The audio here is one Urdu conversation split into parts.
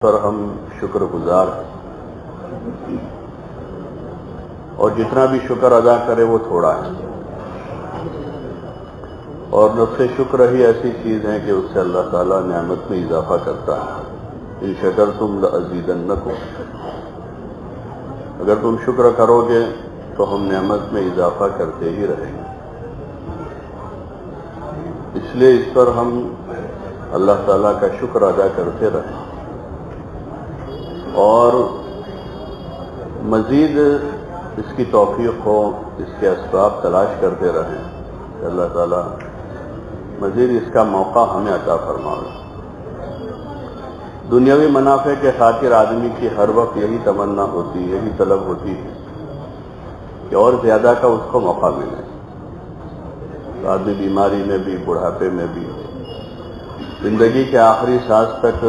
پر ہم شکر گزار ہیں، اور جتنا بھی شکر ادا کرے وہ تھوڑا ہے، اور نفس شکر ہی ایسی چیز ہے کہ اس سے اللہ تعالیٰ نعمت میں اضافہ کرتا ہے۔ ان شکرتم لازیدنکم، اگر تم شکر کرو گے تو ہم نعمت میں اضافہ کرتے ہی رہیں گے۔ اس لیے اس پر ہم اللہ تعالیٰ کا شکر ادا کرتے رہیں اور مزید اس کی توفیق ہو، اس کے اسباب تلاش کرتے رہیں کہ اللہ تعالیٰ مزید اس کا موقع ہمیں عطا فرمائے۔ دنیاوی منافع کے خاطر آدمی کی ہر وقت یہی تمنا ہوتی ہے، یہی طلب ہوتی ہے کہ اور زیادہ کا اس کو موقع ملے۔ آدمی بیماری میں بھی، بڑھاپے میں بھی، زندگی کے آخری سانس تک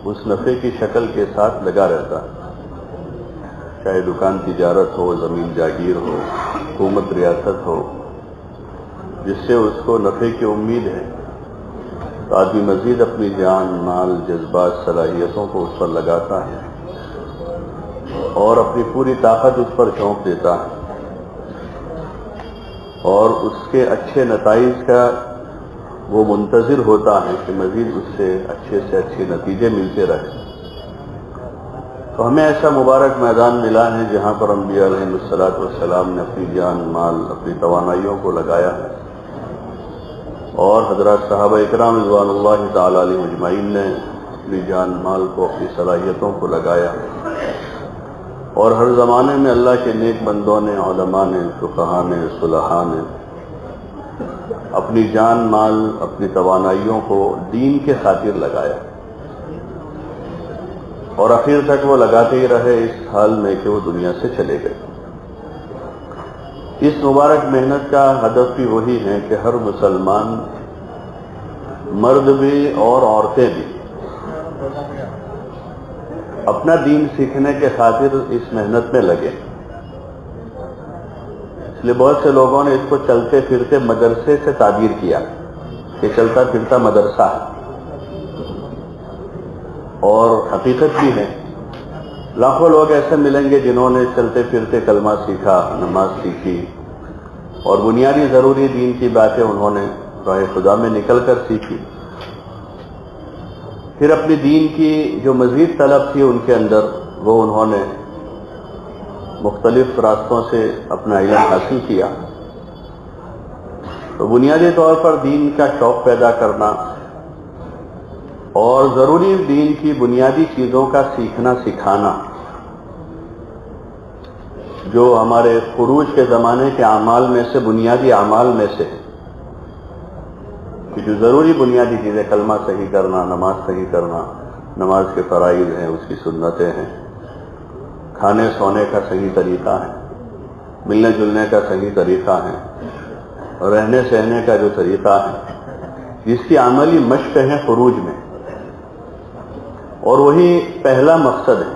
اس نفع کی شکل کے ساتھ لگا رہتا ہے، چاہے دکان تجارت ہو، زمین جاگیر ہو، حکومت ریاست ہو، جس سے اس کو نفع کی امید ہے، تو آدمی مزید اپنی جان، مال، جذبات، صلاحیتوں کو اس پر لگاتا ہے اور اپنی پوری طاقت اس پر جھونک دیتا ہے، اور اس کے اچھے نتائج کا وہ منتظر ہوتا ہے کہ مزید اس سے اچھے نتیجے ملتے رہے۔ تو ہمیں ایسا مبارک میدان ملا ہے جہاں پر انبیاء علیہ السلام نے اپنی جان، مال، اپنی توانائیوں کو لگایا ہے، اور حضرات صحابہ اکرام رضوان اللہ تعالی علیہ اجمعین نے اپنی جان، مال کو، اپنی صلاحیتوں کو لگایا، اور ہر زمانے میں اللہ کے نیک بندوں نے، علماء نے، فقہاء نے، صلحاء نے اپنی جان، مال، اپنی توانائیوں کو دین کے خاطر لگایا، اور آخر تک وہ لگاتے ہی رہے اس حال میں کہ وہ دنیا سے چلے گئے۔ اس مبارک محنت کا ہدف بھی وہی ہے کہ ہر مسلمان، مرد بھی اور عورتیں بھی، اپنا دین سیکھنے کے خاطر اس محنت میں لگے۔ اس لیے بہت سے لوگوں نے اس کو چلتے پھرتے مدرسے سے تعبیر کیا کہ چلتا پھرتا مدرسہ ہے، اور حقیقت بھی ہے۔ لاکھوں لوگ ایسے ملیں گے جنہوں نے چلتے پھرتے کلمہ سیکھا، نماز سیکھی، اور بنیادی ضروری دین کی باتیں انہوں نے راہ خدا میں نکل کر سیکھی، پھر اپنی دین کی جو مزید طلب تھی ان کے اندر، وہ انہوں نے مختلف راستوں سے اپنا علم حاصل کیا۔ تو بنیادی طور پر دین کا شوق پیدا کرنا اور ضروری دین کی بنیادی چیزوں کا سیکھنا، سکھانا، جو ہمارے خروج کے زمانے کے اعمال میں سے، بنیادی اعمال میں سے کہ جو ضروری بنیادی چیزیں، کلمہ صحیح کرنا، نماز صحیح کرنا، نماز کے فرائض ہیں، اس کی سنتیں ہیں، کھانے سونے کا صحیح طریقہ ہے، ملنے جلنے کا صحیح طریقہ ہے، رہنے سہنے کا جو طریقہ ہے، جس کی عملی مشق ہے خروج میں، اور وہی پہلا مقصد ہے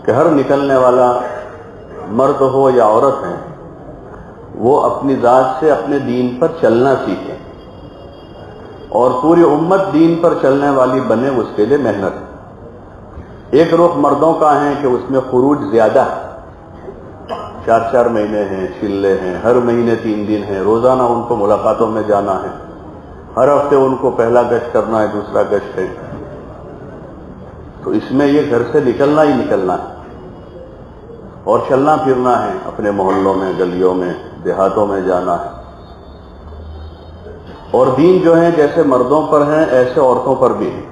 کہ ہر نکلنے والا مرد ہو یا عورت ہے، وہ اپنی ذات سے اپنے دین پر چلنا سیکھے، اور پوری امت دین پر چلنے والی بنے، اس کے لیے محنت۔ ایک رخ مردوں کا ہے کہ اس میں خروج زیادہ ہے، 4 مہینے ہیں، چلے ہیں، ہر مہینے 3 دن ہیں، روزانہ ان کو ملاقاتوں میں جانا ہے، ہر ہفتے ان کو پہلا گشت کرنا ہے، دوسرا گشت ہے، تو اس میں یہ گھر سے نکلنا ہی نکلنا ہے، اور چلنا پھرنا ہے، اپنے محلوں میں، گلیوں میں، دیہاتوں میں جانا ہے۔ اور دین جو ہے جیسے مردوں پر ہیں ایسے عورتوں پر بھی ہے،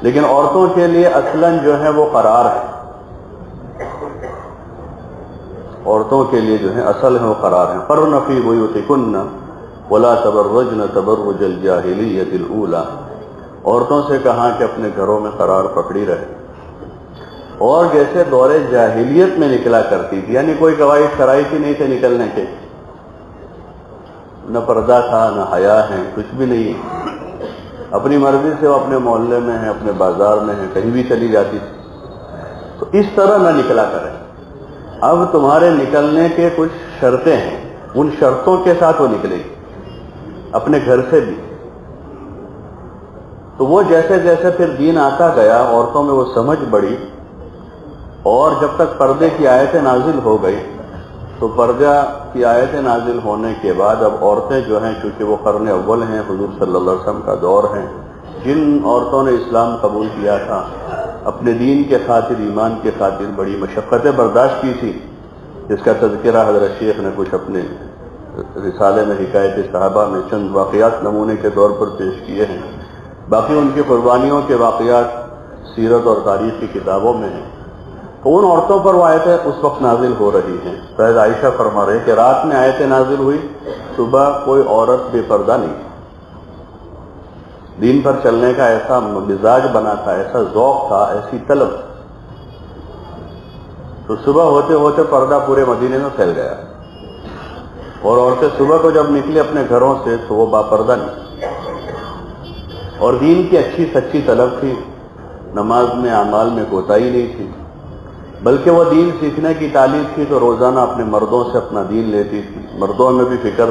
لیکن عورتوں کے لیے اصلاً جو ہے وہ قرار ہے، عورتوں کے لیے جو ہے اصل ہے وہ قرار ہے۔ قرن فی بیوتکن ولا تبرجن تبرج الجاہلیۃ الاولی، عورتوں سے کہا کہ اپنے گھروں میں قرار پکڑی رہے، اور جیسے دور جاہلیت میں نکلا کرتی تھی، یعنی کوئی قواعد شرائط ہی نہیں تھے نکلنے کے، نہ پردہ تھا، نہ حیا ہے، کچھ بھی نہیں ہے، اپنی مرضی سے وہ اپنے محلے میں ہے، اپنے بازار میں ہے، کہیں بھی چلی جاتی تھی۔ تو اس طرح نہ نکلا کریں، اب تمہارے نکلنے کے کچھ شرطیں ہیں، ان شرطوں کے ساتھ وہ نکلے گی، اپنے گھر سے بھی۔ تو وہ جیسے جیسے پھر دین آتا گیا، عورتوں میں وہ سمجھ بڑھی، اور جب تک پردے کی آیتیں نازل ہو گئی تو پردہ کی آیتیں نازل ہونے کے بعد اب عورتیں جو ہیں، چونکہ وہ قرن اول ہیں، حضور صلی اللہ علیہ وسلم کا دور ہے، جن عورتوں نے اسلام قبول کیا تھا، اپنے دین کے خاطر، ایمان کے خاطر بڑی مشقتیں برداشت کی تھی، جس کا تذکرہ حضرت شیخ نے کچھ اپنے رسالے میں حکایت صحابہ میں چند واقعات نمونے کے طور پر پیش کیے ہیں، باقی ان کی قربانیوں کے واقعات سیرت اور تاریخ کی کتابوں میں ہیں۔ تو ان عورتوں پر وہ آیتیں اس وقت نازل ہو رہی ہیں۔ سید عائشہ فرما رہے کہ رات میں آیتیں نازل ہوئی، صبح کوئی عورت بے پردہ نہیں، دین پر چلنے کا ایسا مزاج بنا تھا، ایسا ذوق تھا، ایسی طلب، تو صبح ہوتے ہوتے پردہ پورے مدینے میں پھیل گیا، اور عورتیں صبح کو جب نکلی اپنے گھروں سے تو وہ باپردہ نہیں، اور دین کی اچھی سچی طلب تھی، نماز میں اعمال میں کوتاہی نہیں تھی، بلکہ وہ دین سیکھنے کی تعلیم تھی تو روزانہ اپنے مردوں سے اپنا دین لیتی تھی، مردوں میں بھی فکر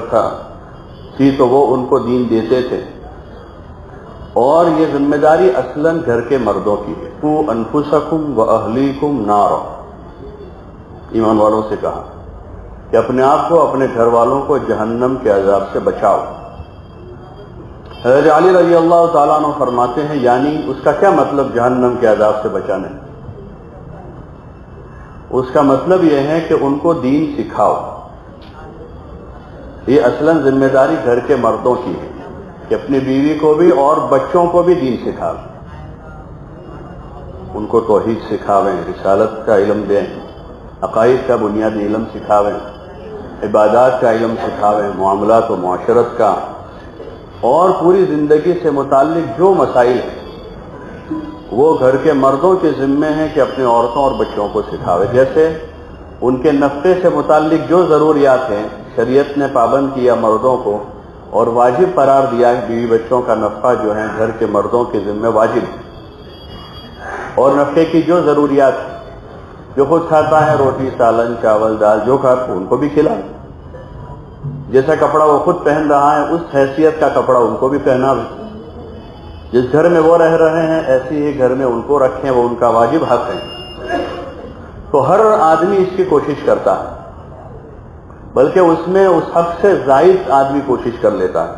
تھی تو وہ ان کو دین دیتے تھے، اور یہ ذمہ داری اصلاً گھر کے مردوں کی ہے۔ قُوا أَنفُسَكُمْ وَأَهْلِيكُمْ نَارًا، ایمان والوں سے کہا کہ اپنے آپ کو، اپنے گھر والوں کو جہنم کے عذاب سے بچاؤ۔ حضرت علی رضی اللہ تعالیٰ عنہ فرماتے ہیں، یعنی اس کا کیا مطلب جہنم کے عذاب سے بچانے؟ اس کا مطلب یہ ہے کہ ان کو دین سکھاؤ۔ یہ اصلاً ذمہ داری گھر کے مردوں کی ہے کہ اپنی بیوی کو بھی اور بچوں کو بھی دین سکھاؤ، ان کو توحید سکھاویں، رسالت کا علم دیں، عقائد کا بنیادی علم سکھاویں، عبادات کا علم سکھاویں، معاملات و معاشرت کا، اور پوری زندگی سے متعلق جو مسائل ہیں وہ گھر کے مردوں کے ذمے ہیں کہ اپنے عورتوں اور بچوں کو سکھاوے۔ جیسے ان کے نفقے سے متعلق جو ضروریات ہیں شریعت نے پابند کیا مردوں کو اور واجب قرار دیا ہے، بیوی بچوں کا نفقہ جو ہے گھر کے مردوں کے ذمے واجب ہے، اور نفقے کی جو ضروریات جو خود کھاتا ہے، روٹی سالن چاول دال جو کھاتا ان کو بھی کھلائے، جیسا کپڑا وہ خود پہن رہا ہے اس حیثیت کا کپڑا ان کو بھی پہناوے، جس گھر میں وہ رہ رہے ہیں ایسی ہی گھر میں ان کو رکھیں، وہ ان کا واجب حق ہے۔ تو ہر آدمی اس کی کوشش کرتا ہے، بلکہ اس میں اس حق سے زائد آدمی کوشش کر لیتا ہے،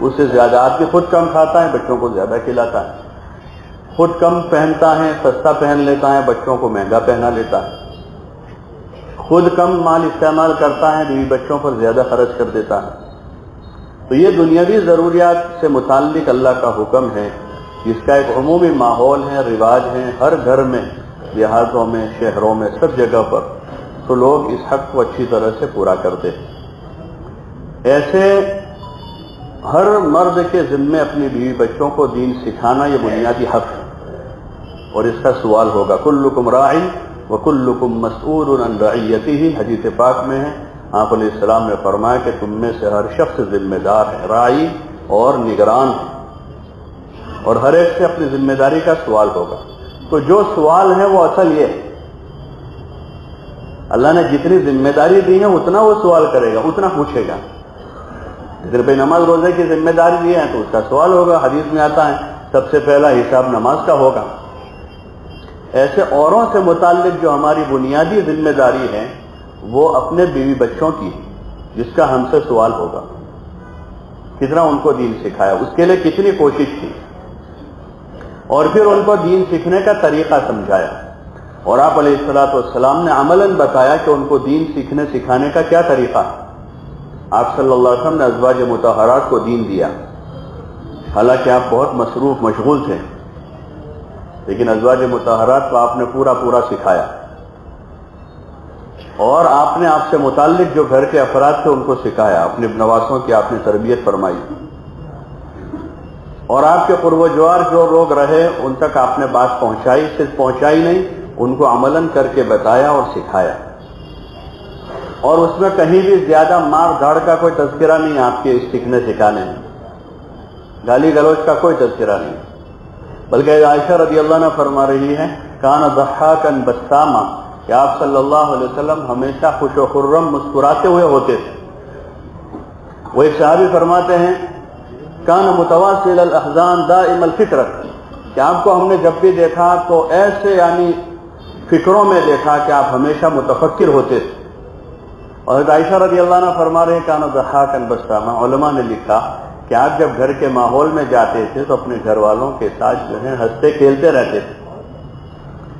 اس سے زیادہ آدمی خود کم کھاتا ہے، بچوں کو زیادہ کھلاتا ہے، خود کم پہنتا ہے، سستا پہن لیتا ہے، بچوں کو مہنگا پہنا لیتا ہے، خود کم مال استعمال کرتا ہے، بیوی بچوں پر زیادہ خرچ کر دیتا ہے۔ تو یہ دنیاوی ضروریات سے متعلق اللہ کا حکم ہے، جس کا ایک عمومی ماحول ہے، رواج ہے، ہر گھر میں، دیہاتوں میں، شہروں میں، سب جگہ پر، تو لوگ اس حق کو اچھی طرح سے پورا کرتے ہیں۔ ایسے ہر مرد کے ذمے اپنی بیوی بچوں کو دین سکھانا یہ بنیادی حق ہے، اور اس کا سوال ہوگا۔ کلکم راع وکلکم مسئول عن رعیتہ، حدیث پاک میں ہے، آپ علیہ السلام نے فرمایا کہ تم میں سے ہر شخص ذمہ دار ہے، راعی اور نگران ہے، اور ہر ایک سے اپنی ذمہ داری کا سوال ہوگا۔ تو جو سوال ہے وہ اصل یہ ہے، اللہ نے جتنی ذمہ داری دی ہے اتنا وہ سوال کرے گا، اتنا پوچھے گا۔ اگر بھائی نماز روزے کی ذمہ داری دی ہے تو اس کا سوال ہوگا، حدیث میں آتا ہے سب سے پہلا حساب نماز کا ہوگا۔ ایسے اوروں سے متعلق جو ہماری بنیادی ذمہ داری ہے وہ اپنے بیوی بچوں کی، جس کا ہم سے سوال ہوگا، کتنا ان کو دین سکھایا، اس کے لیے کتنی کوشش کی، اور پھر ان کو دین سیکھنے کا طریقہ سمجھایا، اور آپ علیہ الصلوۃ والسلام نے عملاً بتایا کہ ان کو دین سیکھنے سکھانے کا کیا طریقہ ہے۔ آپ صلی اللہ علیہ وسلم نے ازواج مطہرات کو دین دیا، حالانکہ آپ بہت مصروف مشغول تھے، لیکن ازواج مطہرات کو آپ نے پورا سکھایا، اور آپ نے آپ سے متعلق جو گھر کے افراد تھے ان کو سکھایا، اپنے نواسوں کی آپ نے تربیت فرمائی، اور آپ کے قرب و جوار جو لوگ رہے ان تک آپ نے بات پہنچائی، صرف پہنچائی نہیں، ان کو عملاً کر کے بتایا اور سکھایا، اور اس میں کہیں بھی زیادہ مار دھاڑ کا کوئی تذکرہ نہیں آپ کے سیکھنے سکھانے میں، گالی گلوچ کا کوئی تذکرہ نہیں، بلکہ عائشہ رضی اللہ عنہ فرما رہی ہے کان ضحاکا بسامہ، کہ آپ صلی اللہ علیہ وسلم ہمیشہ خوش و خرم مسکراتے ہوئے ہوتے تھے۔ وہ ایک صحابی فرماتے ہیں کان متواصل الاحزان دائم الفکرت، کہ آپ کو ہم نے جب بھی دیکھا تو ایسے یعنی فکروں میں دیکھا کہ آپ ہمیشہ متفکر ہوتے تھے۔ اور عائشہ رضی اللہ عنہ فرما رہے کان ضحاکا بسامہ، علماء نے لکھا کہ آپ جب گھر کے ماحول میں جاتے تھے تو اپنے گھر والوں کے ساتھ جو ہے ہنستے کھیلتے رہتے تھے،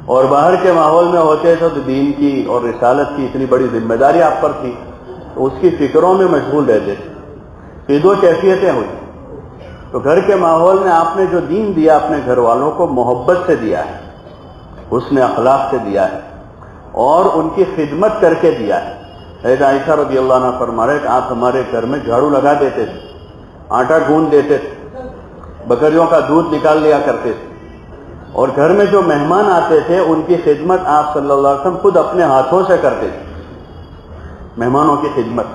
اور باہر کے ماحول میں ہوتے تھے تو دین کی اور رسالت کی اتنی بڑی ذمہ داری آپ پر تھی تو اس کی فکروں میں مشغول رہتے تھے۔ یہ دو کیفیتیں ہوئی۔ تو گھر کے ماحول میں آپ نے جو دین دیا اپنے گھر والوں کو محبت سے دیا ہے، حسن اخلاق سے دیا ہے، اور ان کی خدمت کر کے دیا ہے۔ حضرت عائشہ رضی اللہ عنہ فرما رہے کہ آپ ہمارے گھر میں جھاڑو لگا دیتے تھے، آٹا گوندھ دیتے تھے، بکریوں کا دودھ نکال لیا کرتے تھے، اور گھر میں جو مہمان آتے تھے ان کی خدمت آپ صلی اللہ علیہ وسلم خود اپنے ہاتھوں سے کرتے تھے، مہمانوں کی خدمت۔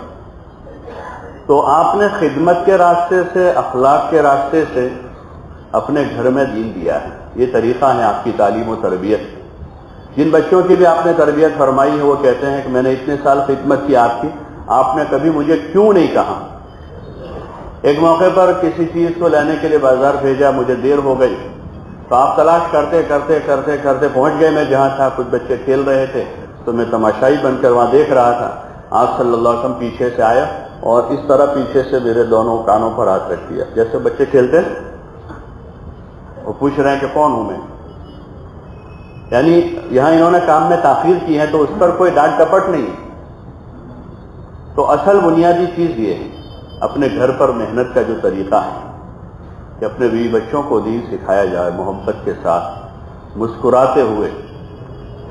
تو آپ نے خدمت کے راستے سے، اخلاق کے راستے سے اپنے گھر میں دین دیا ہے۔ یہ طریقہ ہے آپ کی تعلیم و تربیت۔ جن بچوں کی بھی آپ نے تربیت فرمائی ہے وہ کہتے ہیں کہ میں نے اتنے سال خدمت کی آپ نے کبھی مجھے کیوں نہیں کہا۔ ایک موقع پر کسی چیز کو لینے کے لیے بازار بھیجا، مجھے دیر ہو گئی، تو آپ تلاش کرتے کرتے کرتے کرتے پہنچ گئے میں جہاں تھا، کچھ بچے کھیل رہے تھے تو میں تماشائی بن کر وہاں دیکھ رہا تھا۔ آپ صلی اللہ علیہ وسلم پیچھے سے آیا اور اس طرح پیچھے سے میرے دونوں کانوں پر ہاتھ رکھ دیا، جیسے بچے کھیلتے وہ پوچھ رہے ہیں کہ کون ہوں میں۔ یعنی یہاں انہوں نے کام میں تاخیر کی ہے تو اس پر کوئی ڈانٹ ڈپٹ نہیں۔ تو اصل بنیادی چیز یہ ہے اپنے گھر پر محنت کا جو طریقہ ہے کہ اپنے بیوی بچوں کو دین سکھایا جائے محبت کے ساتھ، مسکراتے ہوئے،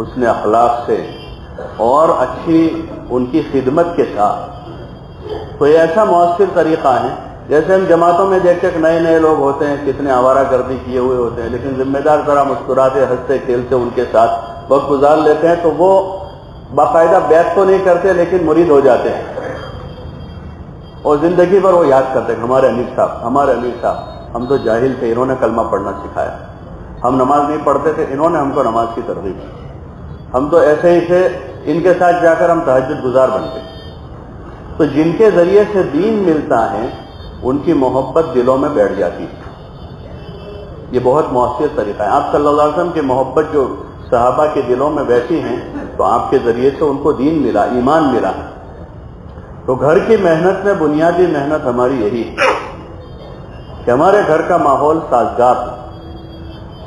حسن اخلاق سے اور اچھی ان کی خدمت کے ساتھ۔ تو یہ ایسا مؤثر طریقہ ہے، جیسے ہم جماعتوں میں دیکھتے کہ نئے نئے لوگ ہوتے ہیں کتنے آوارہ گردی کیے ہوئے ہوتے ہیں، لیکن ذمہ دار ذرا مسکراتے ہنستے کھیلتے ان کے ساتھ وقت گزار لیتے ہیں تو وہ باقاعدہ بیعت تو نہیں کرتے لیکن مرید ہو جاتے ہیں، اور زندگی بھر وہ یاد کرتے ہیں ہمارے امیر صاحب ہم تو جاہل تھے، انہوں نے کلمہ پڑھنا سکھایا، ہم نماز نہیں پڑھتے تھے، انہوں نے ہم کو نماز کی ترغیب دی، ہم تو ایسے ہی تھے، ان کے ساتھ جا کر ہم تہجد گزار بن گئے۔ تو جن کے ذریعے سے دین ملتا ہے ان کی محبت دلوں میں بیٹھ جاتی ہے۔ یہ بہت مؤثر طریقہ ہے۔ آپ صلی اللہ علیہ وسلم کی محبت جو صحابہ کے دلوں میں بیٹھی ہیں تو آپ کے ذریعے سے ان کو دین ملا، ایمان ملا۔ تو گھر کی محنت میں بنیادی محنت ہماری یہی ہے کہ ہمارے گھر کا ماحول سازگار ہو،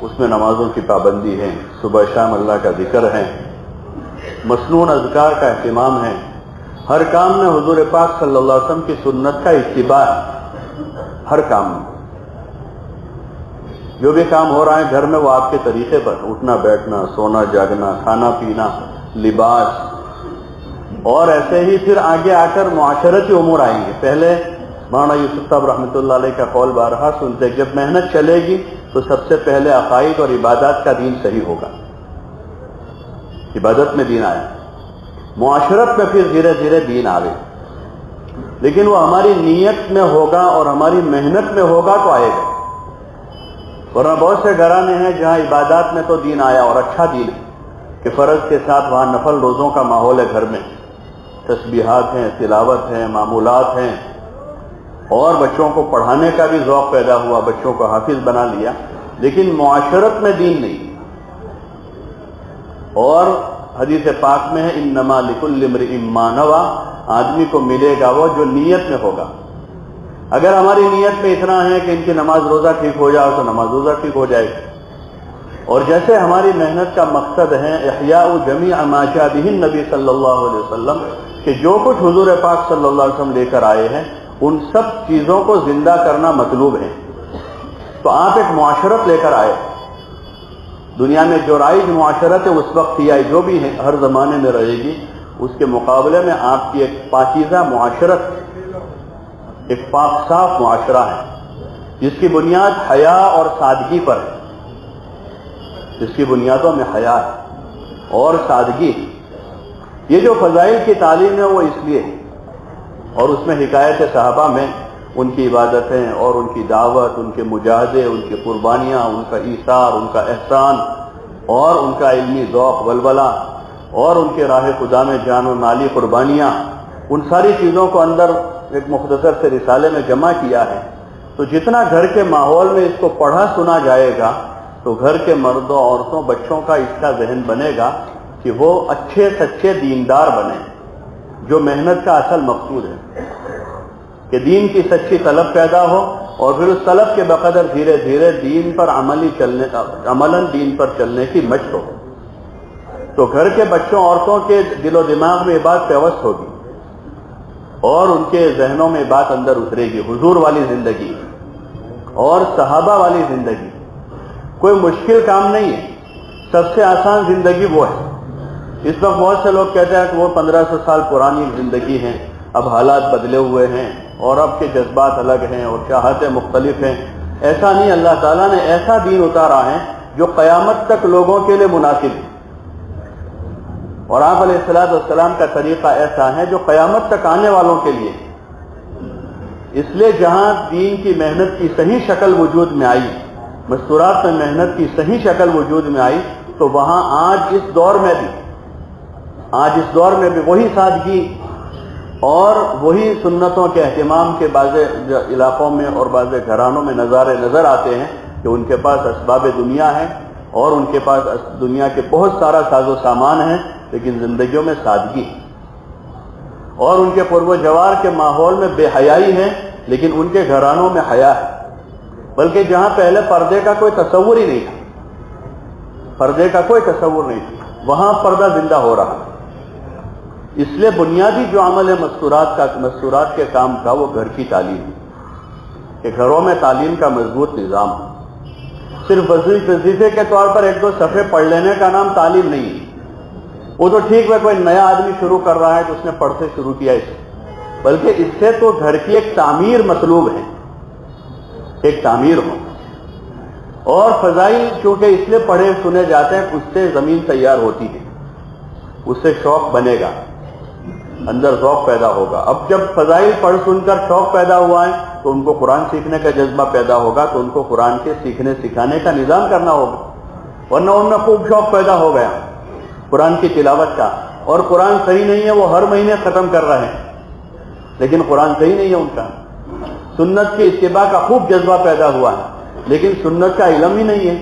اس میں نمازوں کی پابندی ہے، صبح شام اللہ کا ذکر ہے، مسنون اذکار کا اہتمام ہے، ہر کام میں حضور پاک صلی اللہ علیہ وسلم کی سنت کا اتباع ہے۔ ہر کام میں جو بھی کام ہو رہا ہے گھر میں وہ آپ کے طریقے پر، اٹھنا بیٹھنا، سونا جاگنا، کھانا پینا، لباس، اور ایسے ہی پھر آگے آ کر معاشرتی امور آئیں گے۔ پہلے مولانا یوسف صاحب رحمۃ اللہ علیہ کا قول بارہا سنتے، جب محنت چلے گی تو سب سے پہلے عقائد اور عبادات کا دین صحیح ہوگا، عبادت میں دین آئے، معاشرت میں پھر دھیرے دھیرے دین آئے، لیکن وہ ہماری نیت میں ہوگا اور ہماری محنت میں ہوگا تو آئے گا۔ ورنہ بہت سے گھرانے ہیں جہاں عبادات میں تو دین آیا اور اچھا دین ہے کہ فرض کے ساتھ وہاں نفل روزوں کا ماحول ہے، گھر میں تسبیحات ہیں، تلاوت ہیں، معمولات ہیں، اور بچوں کو پڑھانے کا بھی ذوق پیدا ہوا، بچوں کو حافظ بنا لیا، لیکن معاشرت میں دین نہیں۔ اور حدیث پاک میں ہے انما لکل امرئ ما نوی، آدمی کو ملے گا وہ جو نیت میں ہوگا۔ اگر ہماری نیت میں اتنا ہے کہ ان کی نماز روزہ ٹھیک ہو جائے تو نماز روزہ ٹھیک ہو جائے گی، اور جیسے ہماری محنت کا مقصد ہے احیاء جمیع ما جاء بہ النبی صلی اللہ علیہ وسلم، کہ جو کچھ حضور پاک صلی اللہ علیہ وسلم لے کر آئے ہیں ان سب چیزوں کو زندہ کرنا مطلوب ہے۔ تو آپ ایک معاشرت لے کر آئے، دنیا میں جو رائج معاشرت ہے اس وقت ہی آئی، جو بھی ہے ہر زمانے میں رہے گی، اس کے مقابلے میں آپ کی ایک پاکیزہ معاشرت، ایک پاک صاف معاشرہ ہے جس کی بنیاد حیا اور سادگی پر ہے، جس کی بنیادوں میں حیا اور سادگی۔ یہ جو فضائل کی تعلیم ہے وہ اس لیے ہے، اور اس میں حکایت صحابہ میں ان کی عبادتیں اور ان کی دعوت، ان کے مجاہدے، ان کی قربانیاں، ان کا ایثار، ان کا احسان، اور ان کا علمی ذوق ولولہ، اور ان کے راہ خدا میں جان و مالی قربانیاں، ان ساری چیزوں کو اندر ایک مختصر سے رسالے میں جمع کیا ہے۔ تو جتنا گھر کے ماحول میں اس کو پڑھا سنا جائے گا تو گھر کے مردوں عورتوں بچوں کا اس کا ذہن بنے گا کہ وہ اچھے سچے دیندار بنے، جو محنت کا اصل مقصود ہے کہ دین کی سچی طلب پیدا ہو، اور پھر اس طلب کے بقدر دھیرے دھیرے دین پر عملاً دین پر چلنے کی مشق ہو، تو گھر کے بچوں عورتوں کے دل و دماغ میں یہ بات پیوست ہوگی اور ان کے ذہنوں میں بات اندر اترے گی، حضور والی زندگی اور صحابہ والی زندگی کوئی مشکل کام نہیں ہے، سب سے آسان زندگی وہ ہے۔ اس وقت بہت سے لوگ کہتے ہیں کہ وہ 1500 سال پرانی زندگی ہیں، اب حالات بدلے ہوئے ہیں اور اب کے جذبات الگ ہیں اور چاہتیں مختلف ہیں۔ ایسا نہیں، اللہ تعالیٰ نے ایسا دین اتارا ہے جو قیامت تک لوگوں کے لیے مناسب ہے، اور آپ علیہ الصلوۃ والسلام کا طریقہ ایسا ہے جو قیامت تک آنے والوں کے لیے۔ اس لیے جہاں دین کی محنت کی صحیح شکل وجود میں آئی، مستورات میں محنت کی صحیح شکل وجود میں آئی، تو وہاں آج اس دور میں بھی وہی سادگی اور وہی سنتوں کے اہتمام کے بعض علاقوں میں اور بعض گھرانوں میں نظارے نظر آتے ہیں کہ ان کے پاس اسباب دنیا ہیں اور ان کے پاس دنیا کے بہت سارا ساز و سامان ہے، لیکن زندگیوں میں سادگی ہے، اور ان کے قرب و جوار کے ماحول میں بے حیائی ہے، لیکن ان کے گھرانوں میں حیا ہے۔ بلکہ جہاں پہلے پردے کا کوئی تصور ہی نہیں تھا، وہاں پردہ زندہ ہو رہا ہے۔ اس لیے بنیادی جو عمل ہے مستورات کے کام کا، وہ گھر کی تعلیم ہے، کہ گھروں میں تعلیم کا مضبوط نظام ہے۔ صرف وظیفے کے طور پر ایک دو صفحے پڑھ لینے کا نام تعلیم نہیں ہے، وہ تو ٹھیک ہے، کوئی نیا آدمی شروع کر رہا ہے تو اس نے پڑھ سے شروع کیا اسے، بلکہ اس سے تو گھر کی ایک تعمیر مطلوب ہے، ایک تعمیر ہو، اور فضائل چونکہ اس لیے پڑھے سنے جاتے ہیں، اس سے زمین تیار ہوتی ہے، اس سے شوق بنے گا، اندر ذوق پیدا ہوگا۔ اب جب فضائل پڑھ سن کر شوق پیدا ہوا ہے تو ان کو قرآن سیکھنے کا جذبہ پیدا ہوگا، تو ان کو قرآن کے سیکھنے سکھانے کا نظام کرنا ہوگا، ورنہ ان میں خوب شوق پیدا ہو گیا قرآن کی تلاوت کا، اور قرآن صحیح نہیں ہے، وہ ہر مہینے ختم کر رہے ہیں، لیکن قرآن صحیح نہیں ہے ان کا۔ سنت کی اتباع کا خوب جذبہ پیدا ہوا ہے، لیکن سنت کا علم ہی نہیں ہے،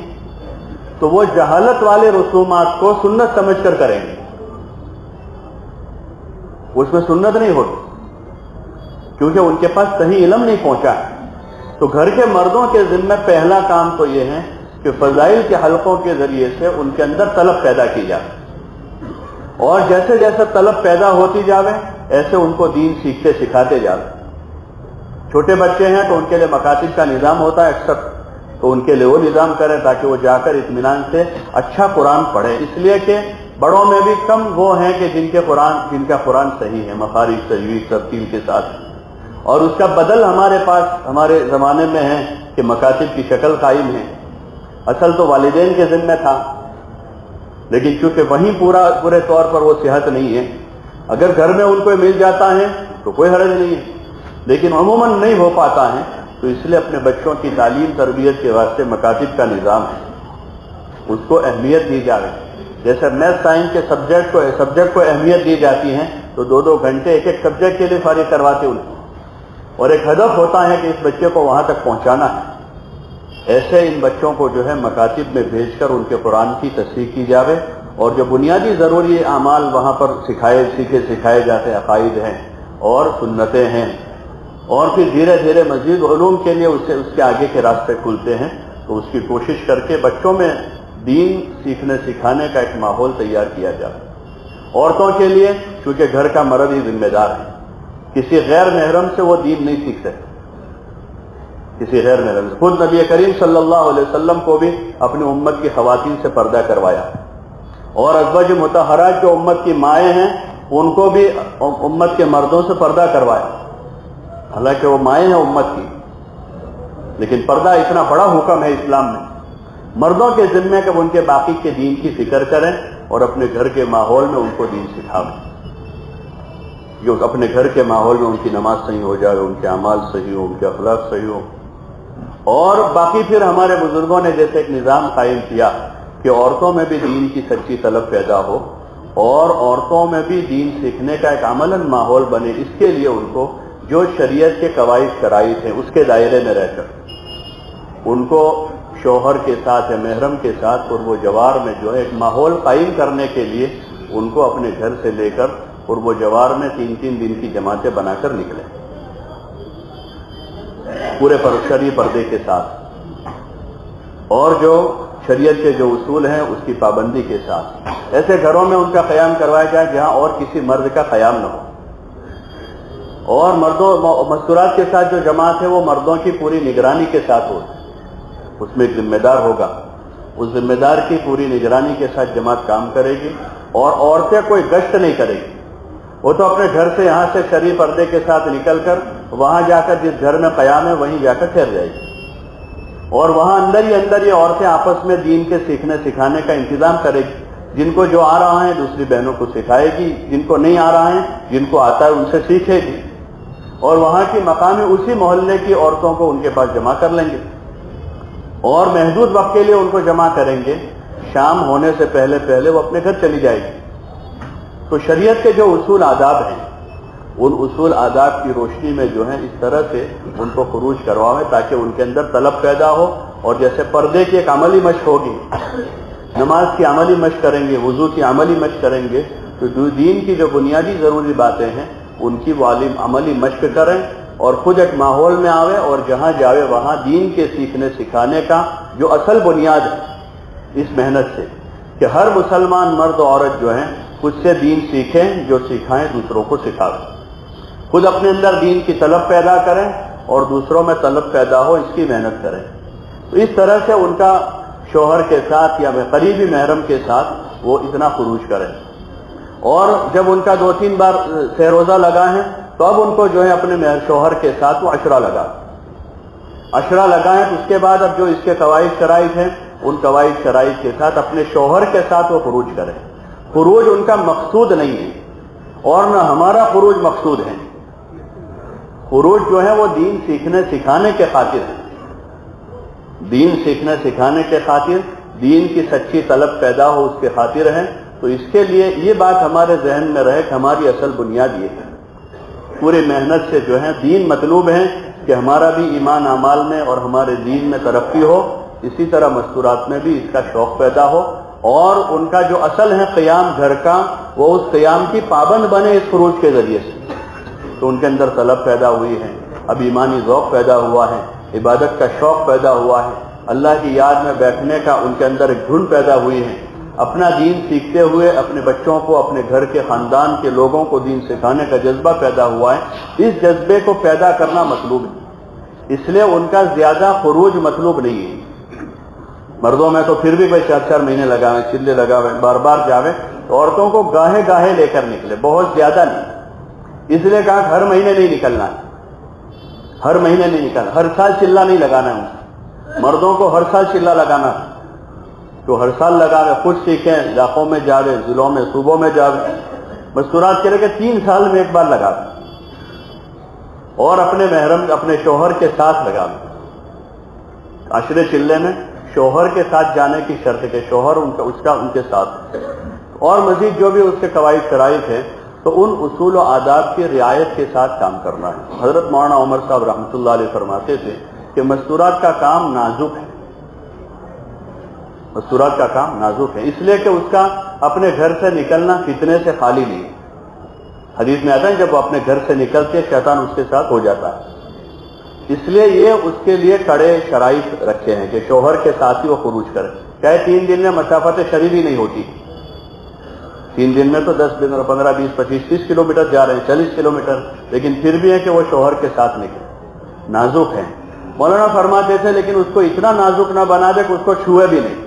تو وہ جہالت والے رسومات کو سنت سمجھ کر کریں گے، اس میں سنت نہیں ہوتی، کیونکہ ان کے پاس صحیح علم نہیں پہنچا ہے۔ تو گھر کے مردوں کے ذمہ پہلا کام تو یہ ہے کہ فضائل کے حلقوں کے ذریعے سے ان کے اندر طلب پیدا کی جائے، اور جیسے جیسے طلب پیدا ہوتی جاوے ایسے ان کو دین سیکھتے سکھاتے جاوے۔ چھوٹے بچے ہیں تو ان کے لیے مکاتب کا نظام ہوتا ہے اکثر، تو ان کے لیے وہ نظام کریں تاکہ وہ جا کر اطمینان سے اچھا قرآن پڑھیں، اس لیے کہ بڑوں میں بھی کم وہ ہیں کہ جن کا قرآن صحیح ہے، مخارج صحیح ترتیب کے ساتھ، اور اس کا بدل ہمارے پاس ہمارے زمانے میں ہے کہ مکاتب کی شکل قائم ہے۔ اصل تو والدین کے ذمہ تھا، لیکن چونکہ وہیں پورے طور پر وہ صحت نہیں ہے، اگر گھر میں ان کو مل جاتا ہے تو کوئی حرج نہیں ہے، لیکن عموماً نہیں ہو پاتا ہے، تو اس لیے اپنے بچوں کی تعلیم تربیت کے واسطے مکاتب کا نظام ہے، اس کو اہمیت دی جا رہی ہے۔ جیسے میتھ سائنس کے سبجیکٹ کو اہمیت دی جاتی ہے، تو 2 گھنٹے ایک سبجیکٹ کے لیے فارغ کرواتے ان کو، اور ایک ہدف ہوتا ہے کہ اس بچے کو وہاں تک پہنچانا ہے۔ ایسے ان بچوں کو جو ہے مکاتب میں بھیج کر ان کے قرآن کی تصحیح کی جاوے، اور جو بنیادی ضروری اعمال وہاں پر سکھائے جاتے، عقائد ہیں اور سنتیں ہیں، اور پھر دھیرے دھیرے مزید علوم کے لیے اس کے آگے کے راستے کھلتے ہیں، تو اس کی کوشش کر کے بچوں میں دین سیکھنے سکھانے کا ایک ماحول تیار کیا جائے۔ عورتوں کے لیے چونکہ گھر کا مرد ہی ذمہ دار ہے، کسی غیر محرم سے وہ دین نہیں سیکھ سکتے، کسی غیر محرم سے۔ خود نبی کریم صلی اللہ علیہ وسلم کو بھی اپنی امت کی خواتین سے پردہ کروایا، اور ازواج مطہرات جو امت کی مائیں ہیں ان کو بھی امت کے مردوں سے پردہ کروایا، حالانکہ وہ مائیں ہیں امت کی، لیکن پردہ اتنا بڑا حکم ہے اسلام میں، مردوں کے ذمہ کہ وہ ان کے باقی کے دین کی فکر کریں اور اپنے گھر کے ماحول میں ان کو دین سکھاویں، جو اپنے گھر کے ماحول میں ان کی نماز صحیح ہو جائے، ان کے اعمال صحیح ہو، ان کے اخلاق صحیح ہو۔ اور باقی پھر ہمارے بزرگوں نے جیسے ایک نظام قائم کیا کہ عورتوں میں بھی دین کی سچی طلب پیدا ہو اور عورتوں میں بھی دین سیکھنے کا ایک عملاً ماحول بنے، اس کے لیے ان کو جو شریعت کے قواعد شرائط ہیں اس کے دائرے میں رہ کر ان کو شوہر کے ساتھ یا محرم کے ساتھ قرب و جوار میں جو ہے ایک ماحول قائم کرنے کے لیے ان کو اپنے گھر سے لے کر قرب و جوار میں 3 دن کی جماعتیں بنا کر نکلیں پورے شرعی پردے کے ساتھ، اور جو شریعت کے جو اصول ہیں اس کی پابندی کے ساتھ ایسے گھروں میں ان کا قیام کروایا جائے جہاں اور کسی مرد کا قیام نہ ہو، اور مستورات کے ساتھ جو جماعت ہے وہ مردوں کی پوری نگرانی کے ساتھ ہو، اس میں ایک ذمہ دار ہوگا، اس ذمہ دار کی پوری نگرانی کے ساتھ جماعت کام کرے گی، اور عورتیں کوئی گشت نہیں کرے گی، وہ تو اپنے گھر سے یہاں سے شرعی پردے کے ساتھ نکل کر وہاں جا کر جس گھر میں قیام ہے وہیں جا کر ٹھہر جائے گی، اور وہاں اندر ہی اندر یہ عورتیں آپس میں دین کے سیکھنے سکھانے کا انتظام کرے گی، جن کو جو آ رہا ہے دوسری بہنوں کو سکھائے گی، جن کو نہیں آ رہا ہے جن کو آتا ہے ان سے سیکھے گی، اور وہاں کی مقامی اسی محلے کی عورتوں کو ان کے پاس جمع کر لیں گے، اور محدود وقت کے لیے ان کو جمع کریں گے، شام ہونے سے پہلے وہ اپنے گھر چلی جائے گی۔ تو شریعت کے جو اصول آداب ہیں ان اصول آداب کی روشنی میں جو ہے اس طرح سے ان کو خروج کرواویں تاکہ ان کے اندر طلب پیدا ہو، اور جیسے پردے کی ایک عملی مشق ہوگی، نماز کی عملی مشق کریں گے، وضو کی عملی مشق کریں گے، تو دین کی جو بنیادی ضروری باتیں ہیں ان کی وہ عملی مشق کریں، اور خود ایک ماحول میں آوے اور جہاں جاوے وہاں دین کے سیکھنے سکھانے کا جو اصل بنیاد ہے اس محنت سے کہ ہر مسلمان مرد و عورت جو ہیں خود سے دین سیکھیں، جو سکھائیں دوسروں کو سکھائیں، خود اپنے اندر دین کی طلب پیدا کریں اور دوسروں میں طلب پیدا ہو اس کی محنت کریں۔ تو اس طرح سے ان کا شوہر کے ساتھ یا قریبی محرم کے ساتھ وہ اتنا خروج کریں، اور جب ان کا 2-3 بار سہ روزہ لگا ہے تو اب ان کو جو ہے اپنے شوہر کے ساتھ وہ عشرہ لگائیں، تو اس کے بعد اب جو اس کے قواعد شرائط ہیں ان قواعد شرائط کے ساتھ اپنے شوہر کے ساتھ وہ خروج کریں۔ خروج ان کا مقصود نہیں ہے اور نہ ہمارا خروج مقصود ہے، خروج جو ہے وہ دین سیکھنے سکھانے کے خاطر ہے، دین سیکھنے سکھانے کے خاطر، دین کی سچی طلب پیدا ہو اس کے خاطر ہے۔ تو اس کے لیے یہ بات ہمارے ذہن میں رہے کہ ہماری اصل بنیاد یہ ہے، پوری محنت سے جو ہے دین مطلوب ہے کہ ہمارا بھی ایمان اعمال میں اور ہمارے دین میں ترقی ہو، اسی طرح مستورات میں بھی اس کا شوق پیدا ہو، اور ان کا جو اصل ہے قیام گھر کا وہ اس قیام کی پابند بنے اس خروج کے ذریعے سے، تو ان کے اندر طلب پیدا ہوئی ہے، اب ایمانی ذوق پیدا ہوا ہے، عبادت کا شوق پیدا ہوا ہے، اللہ کی یاد میں بیٹھنے کا ان کے اندر ایک دھن پیدا ہوئی ہے، اپنا دین سیکھتے ہوئے اپنے بچوں کو، اپنے گھر کے خاندان کے لوگوں کو دین سکھانے کا جذبہ پیدا ہوا ہے۔ اس جذبے کو پیدا کرنا مطلوب ہے، اس لیے ان کا زیادہ خروج مطلوب نہیں ہے۔ مردوں میں تو پھر بھی بھائی 4 مہینے لگاویں، چلے لگاویں، بار بار جاویں، تو عورتوں کو گاہے گاہے لے کر نکلے، بہت زیادہ نہیں، اس لیے کہا کہ ہر مہینے نہیں نکلنا ہے، ہر مہینے نہیں نکلنا، ہر سال چلہ نہیں لگانا ہے، مردوں کو ہر سال چلہ لگانا ہے، تو ہر سال لگاویں، خود سیکھیں، علاقوں میں جاویں، ضلعوں میں، صوبوں میں جاویں، مستورات کرے کہ 3 سال میں ایک بار لگاویں، اور اپنے محرم اپنے شوہر کے ساتھ لگاویں۔ عشرے چلے میں شوہر کے ساتھ جانے کی شرط ہے کہ شوہر ان کے ساتھ، اور مزید جو بھی اس کے قواعد شرائط ہیں تو ان اصول و آداب کی رعایت کے ساتھ کام کرنا ہے۔ حضرت مولانا عمر صاحب رحمۃ اللہ علیہ فرماتے تھے کہ مستورات کا کام نازک ہے، مستورات کا کام نازک ہے، اس لیے کہ اس کا اپنے گھر سے نکلنا فتنے سے خالی نہیں۔ حدیث میں آتا ہے جب وہ اپنے گھر سے نکلتے شیطان اس کے ساتھ ہو جاتا ہے، اس لیے یہ اس کے لیے کڑے شرائط رکھے ہیں کہ شوہر کے ساتھ ہی وہ خروج کرے، چاہے 3 دن میں مسافت شریری نہیں ہوتی، 3 دن میں تو 10 دن 15 20 25 30 کلومیٹر جا رہے ہیں، 40 کلومیٹر، لیکن پھر بھی ہے کہ وہ شوہر کے ساتھ نکلے، نازک ہیں۔ مولانا فرماتے تھے لیکن اس کو اتنا نازک نہ بنا دے کہ اس کو چھوئے بھی نہیں،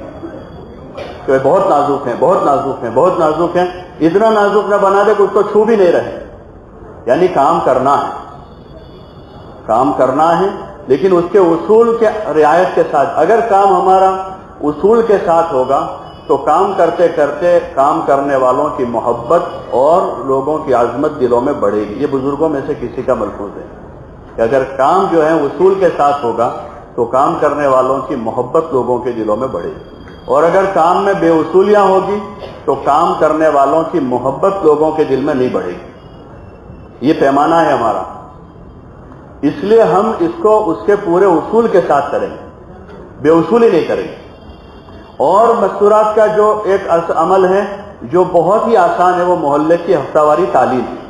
کہ بہت نازک ہیں، بہت نازک ہیں، بہت نازک ہیں، اتنا نازک نہ بنا دے کہ اس کو چھو بھی نہیں رہے، یعنی کام کرنا ہے، کام کرنا ہے، لیکن اس کے اصول کے رعایت کے ساتھ۔ اگر کام ہمارا اصول کے ساتھ ہوگا تو کام کرتے کرتے کام کرنے والوں کی محبت اور لوگوں کی عظمت دلوں میں بڑھے گی۔ یہ بزرگوں میں سے کسی کا ملفوظ ہے کہ اگر کام جو ہے اصول کے ساتھ ہوگا تو کام کرنے والوں کی محبت لوگوں کے دلوں میں بڑھے گی، اور اگر کام میں بے اصولیاں ہوگی تو کام کرنے والوں کی محبت لوگوں کے دل میں نہیں بڑھے گی۔ یہ پیمانہ ہے ہمارا، اس لیے ہم اس کو اس کے پورے اصول کے ساتھ کریں گے، بے اصولی نہیں کریں گے۔ اور مستورات کا جو ایک عمل ہے جو بہت ہی آسان ہے، وہ محلے کی ہفتہ واری تعلیم ہے۔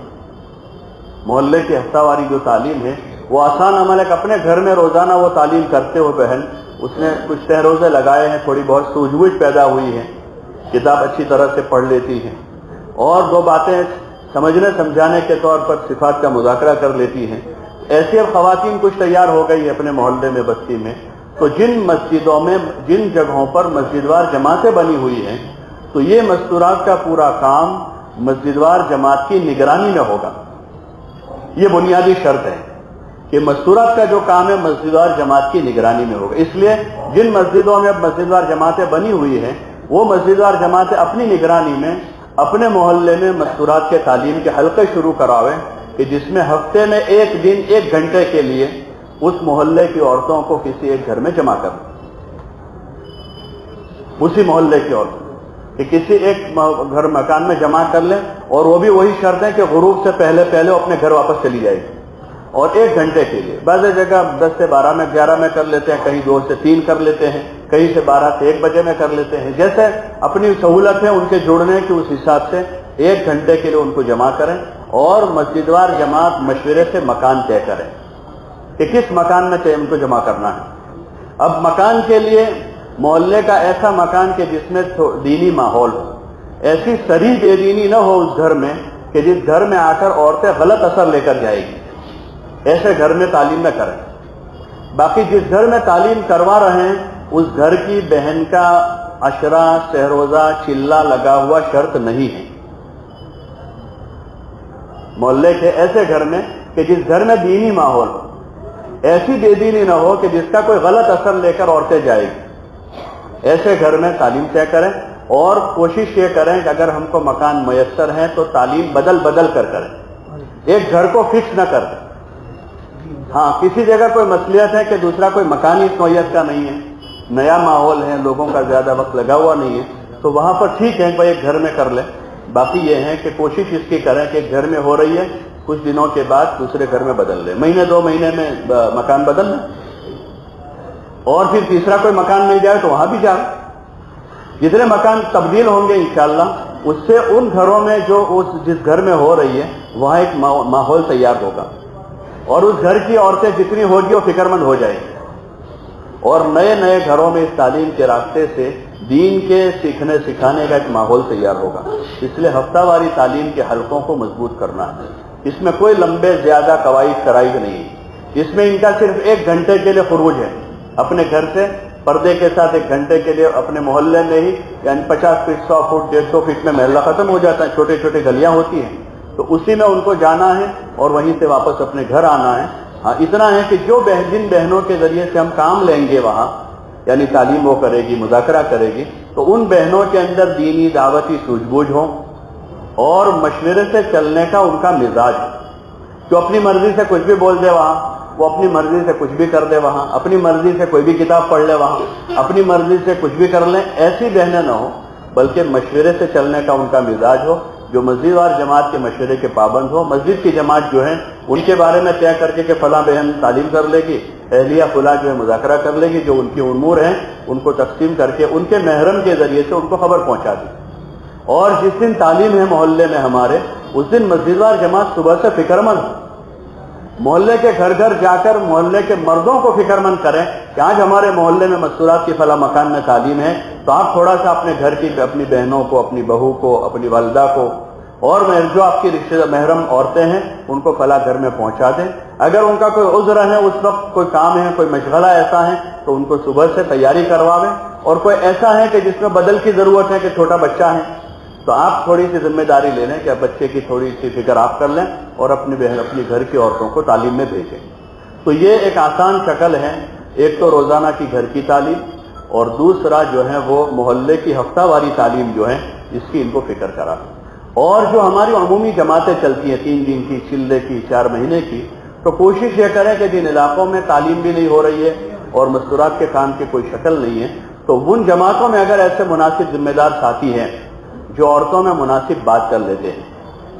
محلے کی ہفتہ واری جو تعلیم ہے وہ آسان عمل ہے کہ اپنے گھر میں روزانہ وہ تعلیم کرتے ہو بہن، اس نے کچھ تہ روزے لگائے ہیں، تھوڑی بہت سوجھ بوجھ پیدا ہوئی ہے، کتاب اچھی طرح سے پڑھ لیتی ہے، اور دو باتیں سمجھنے سمجھانے کے طور پر صفات کا مذاکرہ کر لیتی ہیں۔ ایسی اب خواتین کچھ تیار ہو گئی اپنے محلے میں، بستی میں، تو جن مسجدوں میں، جن جگہوں پر مسجد وار جماعتیں بنی ہوئی ہیں، تو یہ مستورات کا پورا کام مسجد وار جماعت کی نگرانی میں ہوگا۔ یہ بنیادی شرط ہے کہ مستورات کا جو کام ہے مسجد وار جماعت کی نگرانی میں ہوگا۔ اس لیے جن مسجدوں میں اب مسجد وار جماعتیں بنی ہوئی ہیں، وہ مسجد وار جماعتیں اپنی نگرانی میں اپنے محلے میں مستورات کے تعلیم کے حلقے شروع کراویں، کہ جس میں ہفتے میں ایک دن 1 گھنٹے کے لیے اس محلے کی عورتوں کو کسی ایک گھر میں جمع کر دیں، اسی محلے کی عورتوں کہ کسی ایک گھر مکان میں جمع کر لیں، اور وہ بھی وہی شرط ہے کہ غروب سے پہلے پہلے اپنے گھر واپس چلی جائے گی، اور 1 گھنٹے کے لیے۔ بعض جگہ 10 سے 12 میں، 11 میں کر لیتے ہیں، کہیں 2 سے 3 کر لیتے ہیں، کہیں سے 12 سے 1 بجے میں کر لیتے ہیں، جیسے اپنی سہولت ہے ان کے جڑنے کی، اس حساب سے 1 گھنٹے کے لیے ان کو جمع کریں، اور مسجد وار جماعت مشورے سے مکان طے کریں کہ کس مکان میں ان کو جمع کرنا ہے۔ اب مکان کے لیے محلے کا ایسا مکان کہ جس میں دینی ماحول ہو، ایسی صریح بے دینی نہ ہو اس گھر میں کہ جس گھر میں آ کر عورتیں غلط اثر لے کر جائے گی، ایسے گھر میں تعلیم نہ کریں۔ باقی جس گھر میں تعلیم کروا رہے ہیں اس گھر کی بہن کا عشرہ، سہروزہ، چلہ لگا ہوا شرط نہیں ہے۔ محلے کے ایسے گھر میں کہ جس گھر میں دینی ماحول ہو، ایسی بے دینی نہ ہو کہ جس کا کوئی غلط اثر لے کر عورتیں جائے گی، ایسے گھر میں تعلیم طے کریں، اور کوشش یہ کریں کہ اگر ہم کو مکان میسر ہے تو تعلیم بدل بدل کر کریں، ایک گھر کو فکس نہ کر دیں۔ ہاں کسی جگہ کوئی مصلیحت ہے کہ دوسرا کوئی مکان اس نوعیت کا نہیں ہے، نیا ماحول ہے، لوگوں کا زیادہ وقت لگا ہوا نہیں ہے، تو وہاں پر ٹھیک ہے کہ ایک گھر میں کر لیں۔ باقی یہ ہے کہ کوشش اس کی کریں کہ ایک گھر میں ہو رہی ہے، کچھ دنوں کے بعد دوسرے گھر میں بدل لیں، مہینے 2 مہینے میں مکان بدل لیں، اور پھر تیسرا کوئی مکان مل جائے تو وہاں بھی جائیں۔ جتنے مکان تبدیل ہوں گے انشاءاللہ، اس سے ان گھروں میں جو جس گھر میں ہو رہی ہے وہاں ایک ماحول تیار ہوگا، اور اس گھر کی عورتیں جتنی ہوگی وہ فکر مند ہو جائیں گی، اور نئے نئے گھروں میں اس تعلیم کے راستے سے دین کے سیکھنے سکھانے کا ایک ماحول تیار ہوگا۔ اس لیے ہفتہ واری تعلیم کے حلقوں کو مضبوط کرنا ہے، اس میں کوئی لمبے زیادہ قواعد شرائط نہیں ہے، اس میں ان کا صرف 1 گھنٹے کے لیے خروج ہے، اپنے گھر سے پردے کے ساتھ 1 گھنٹے کے لیے اپنے محلے میں ہی، یعنی 50 فٹ 100 فٹ 150 فٹ میں محلہ ختم ہو جاتا ہے، چھوٹے چھوٹے گلیاں ہوتی ہیں، تو اسی میں ان کو جانا ہے اور وہیں سے واپس اپنے گھر آنا ہے۔ ہاں اتنا ہے کہ جو جن بہنوں کے ذریعے سے ہم کام لیں گے وہاں، یعنی تعلیم وہ کرے گی، مذاکرہ کرے گی، تو ان بہنوں کے اندر دینی دعوتی سوجھ بوجھ ہو اور مشورے سے چلنے کا ان کا مزاج ہو، جو اپنی مرضی سے کچھ بھی بول دے وہاں، وہ اپنی مرضی سے کچھ بھی کر دے وہاں، اپنی مرضی سے کوئی بھی کتاب پڑھ لے وہاں، اپنی مرضی سے کچھ بھی کر لیں، ایسی بہنیں نہ ہو، بلکہ مشورے سے چلنے کا ان کا مزاج ہو، جو مسجد وار جماعت کے مشورے کے پابند ہو۔ مسجد کی جماعت جو ہے ان کے بارے میں طے کر کے کہ فلاں بہن تعلیم کر لے گی، اہلیہ فلاں جو ہے مذاکرہ کر لے گی، جو ان کی امور ہیں ان کو تقسیم کر کے ان کے محرم کے ذریعے سے ان کو خبر پہنچا دی، اور جس دن تعلیم ہے محلے میں ہمارے، اس دن مسجد وار جماعت صبح سے فکر مند ہو، محلے کے گھر گھر جا کر محلے کے مردوں کو فکر مند کریں کہ آج ہمارے محلے میں مستورات کی فلاں مکان میں تعلیم ہے، تو آپ تھوڑا سا اپنے گھر کی اپنی بہنوں کو، اپنی بہو کو، اپنی والدہ کو، اور جو آپ کی رشتہ محرم عورتیں ہیں ان کو فلاں گھر میں پہنچا دیں۔ اگر ان کا کوئی عذر ہے، اس وقت کوئی کام ہے، کوئی مشغلہ ایسا ہے، تو ان کو صبح سے تیاری کرواویں، اور کوئی ایسا ہے کہ جس میں بدل کی ضرورت ہے کہ چھوٹا بچہ ہے، تو آپ تھوڑی سی ذمہ داری لے لیں کہ بچے کی تھوڑی سی فکر آپ کر لیں اور اپنی گھر کی عورتوں کو تعلیم میں بھیجیں۔ تو یہ ایک آسان شکل ہے، ایک تو روزانہ کی گھر کی تعلیم، اور دوسرا جو ہے وہ محلے کی ہفتہ واری تعلیم جو ہے اس کی ان کو فکر کرا۔ اور جو ہماری عمومی جماعتیں چلتی ہیں 3 دن کی، چلے کی، 4 مہینے کی، تو کوشش یہ کریں کہ جن علاقوں میں تعلیم بھی نہیں ہو رہی ہے اور مستورات کے کام کی کوئی شکل نہیں ہے، تو ان جماعتوں میں اگر ایسے مناسب ذمہ دار ساتھی ہیں جو عورتوں میں مناسب بات کر لیتے ہیں،